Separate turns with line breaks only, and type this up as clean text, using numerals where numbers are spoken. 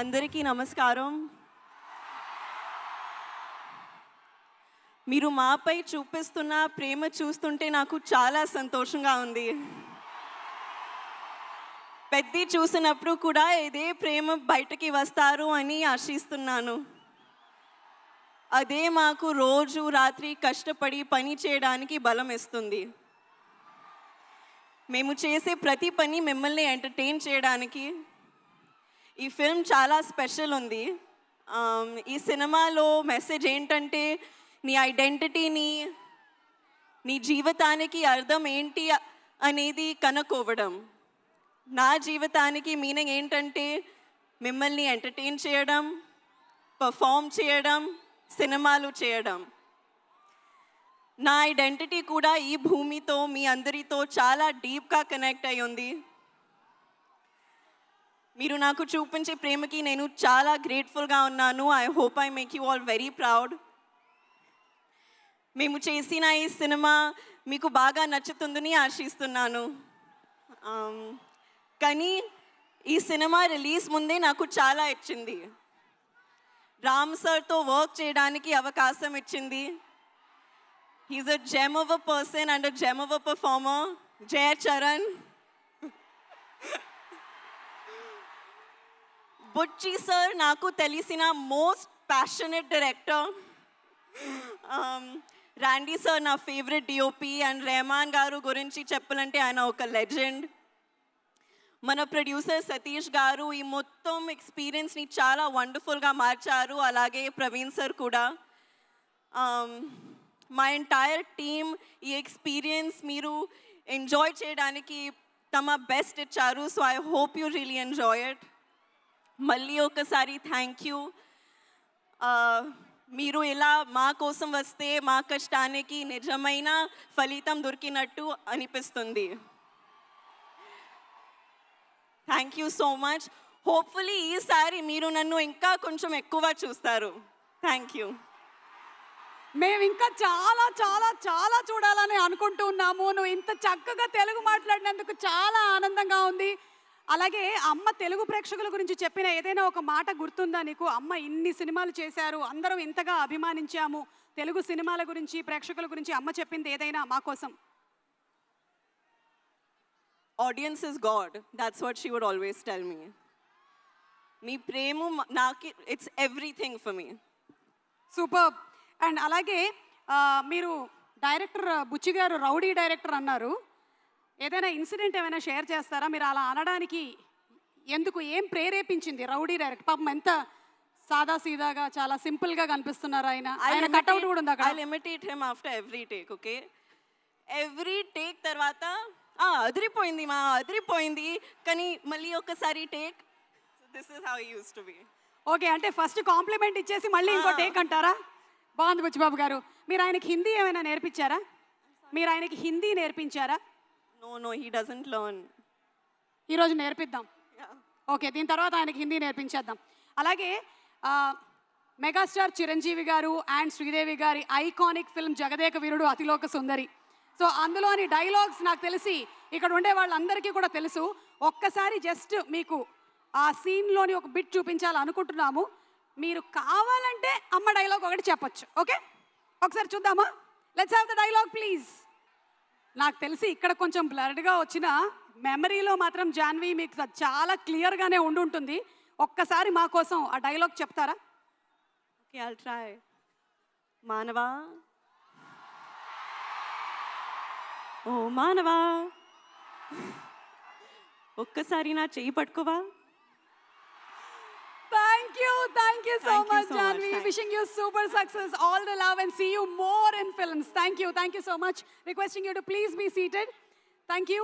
అందరికీ నమస్కారం. మీరు మాపై చూపిస్తున్న ప్రేమ చూస్తుంటే నాకు చాలా సంతోషంగా ఉంది. పెద్ది చూసినప్పుడు కూడా ఇదే ప్రేమ బయటకి వస్తారు అని ఆశిస్తున్నాను. అదే మాకు రోజు రాత్రి కష్టపడి పని చేయడానికి బలం ఇస్తుంది. మేము చేసే ప్రతి పని మిమ్మల్ని ఎంటర్టైన్ చేయడానికి. ఈ ఫిల్మ్ చాలా స్పెషల్ ఉంది. ఈ సినిమాలో మెసేజ్ ఏంటంటే నీ ఐడెంటిటీని, నీ జీవితానికి అర్థం ఏంటి అనేది కనుక్కోవడం. నా జీవితానికి మీనింగ్ ఏంటంటే మిమ్మల్ని ఎంటర్టైన్ చేయడం, పర్ఫామ్ చేయడం, సినిమాలు చేయడం. నా ఐడెంటిటీ కూడా ఈ భూమితో, మీ అందరితో చాలా డీప్గా కనెక్ట్ అయి ఉంది. మీరు నాకు చూపించే ప్రేమకి నేను చాలా గ్రేట్ఫుల్గా ఉన్నాను. I hope I make you all very proud. మేము చేసిన ఈ సినిమా మీకు బాగా నచ్చుతుందని ఆశిస్తున్నాను. కానీ ఈ సినిమా రిలీజ్ ముందే నాకు చాలా ఇచ్చింది. రామ్ సార్తో వర్క్ చేయడానికి అవకాశం ఇచ్చింది. He's a gem of a person and a gem of a performer. Jaya Charan. Buchi sir నాకు తెలిసిన most passionate director. Randy sir నా favourite DOP. And Rahman garu గురించి చెప్పాలంటే ఆయన ఒక లెజెండ్. మన ప్రొడ్యూసర్ సతీష్ గారు ఈ మొత్తం ఎక్స్పీరియన్స్ని చాలా వండర్ఫుల్గా మార్చారు. అలాగే ప్రవీణ్ సార్ కూడా. మా ఎంటైర్ టీమ్ ఈ ఎక్స్పీరియన్స్ మీరు ఎంజాయ్ చేయడానికి తమ బెస్ట్ ఇచ్చారు. So I hope you really enjoy it. మళ్ళీ ఒకసారి థ్యాంక్ యూ. మీరు ఇలా మా కోసం వస్తే మా కష్టానికి నిజమైన ఫలితం దొరికినట్టు అనిపిస్తుంది. Thank you so much. Hopefully ఈసారి మీరు నన్ను ఇంకా కొంచెం ఎక్కువ చూస్తారు. Thank you.
మేము ఇంకా చాలా చాలా చాలా చూడాలని అనుకుంటూ ఉన్నాము. నువ్వు ఇంత చక్కగా తెలుగు మాట్లాడినందుకు చాలా ఆనందంగా ఉంది. అలాగే అమ్మ తెలుగు ప్రేక్షకుల గురించి చెప్పిన ఏదైనా ఒక మాట గుర్తుందా నీకు? అమ్మ ఇన్ని సినిమాలు చేశారు, అందరం ఇంతగా అభిమానించాము, తెలుగు సినిమాల గురించి ప్రేక్షకుల గురించి అమ్మ చెప్పింది ఏదైనా మా కోసం?
Audience is god. That's what she would always tell me. మీ ప్రేమ నాకు it's everything for me.
Super. And అలాగే మీరు డైరెక్టర్ బుచ్చి గారు రౌడీ డైరెక్టర్ అన్నారు. ఏదైనా ఇన్సిడెంట్ ఏమైనా షేర్ చేస్తారా? మీరు అలా అనడానికి ఎందుకు, ఏం ప్రేరేపించింది? రౌడీ డైరెక్టర్ పాపం ఎంత సాదా సీదాగా చాలా సింపుల్గా కనిపిస్తున్నారు. ఆయన కట్అవుట్ కూడా ఉంది అక్కడ.
I imitate him after every take. Okay, every take తర్వాత అదిరిపోయింది అదిరిపోయింది, కానీ మళ్ళీ ఒకసారి take. This is how he used to be.
Okay, అంటే ఫస్ట్ కాంప్లిమెంట్ ఇచ్చేసి మళ్ళీ ఇంకో టేక్ అంటారా? బాగుంది బుచ్చిబాబు గారు. మీరు ఆయనకి హిందీ ఏమైనా నేర్పించారా? మీరు ఆయనకి Hindi నేర్పించారా?
No, he doesn't learn.
ఈరోజు నేర్పిద్దాం. ఓకే, దీని తర్వాత ఆయనకి హిందీ నేర్పించేద్దాం. అలాగే మెగాస్టార్ చిరంజీవి గారు అండ్ శ్రీదేవి గారి iconic film Jagadeka Veerudu Athiloka Sundari. So అందులోని డైలాగ్స్ నాకు తెలిసి ఇక్కడ ఉండే వాళ్ళందరికీ కూడా తెలుసు. ఒక్కసారి జస్ట్ మీకు ఆ సీన్లోని ఒక బిట్ చూపించాలనుకుంటున్నాము. మీరు కావాలంటే అమ్మ డైలాగ్ ఒకటి చెప్పచ్చు. ఓకే, ఒకసారి చూద్దామా? Let's have the dialogue please. నాకు తెలిసి ఇక్కడ కొంచెం బ్లర్డ్గా వచ్చిన మెమరీలో మాత్రం జాన్వి మీకు చాలా క్లియర్గానే ఉండుంటుంది. ఒక్కసారి మా కోసం ఆ డైలాగ్ చెప్తారా?
Okay, I'll try. మానవా, ఓ మానవా, ఒక్కసారి నా చెయ్యి పట్టుకోవా?
Thank you so much, Janvi. Wishing you super success, all the love, and see you more in films. Thank you so much. Requesting you to please be seated. Thank you.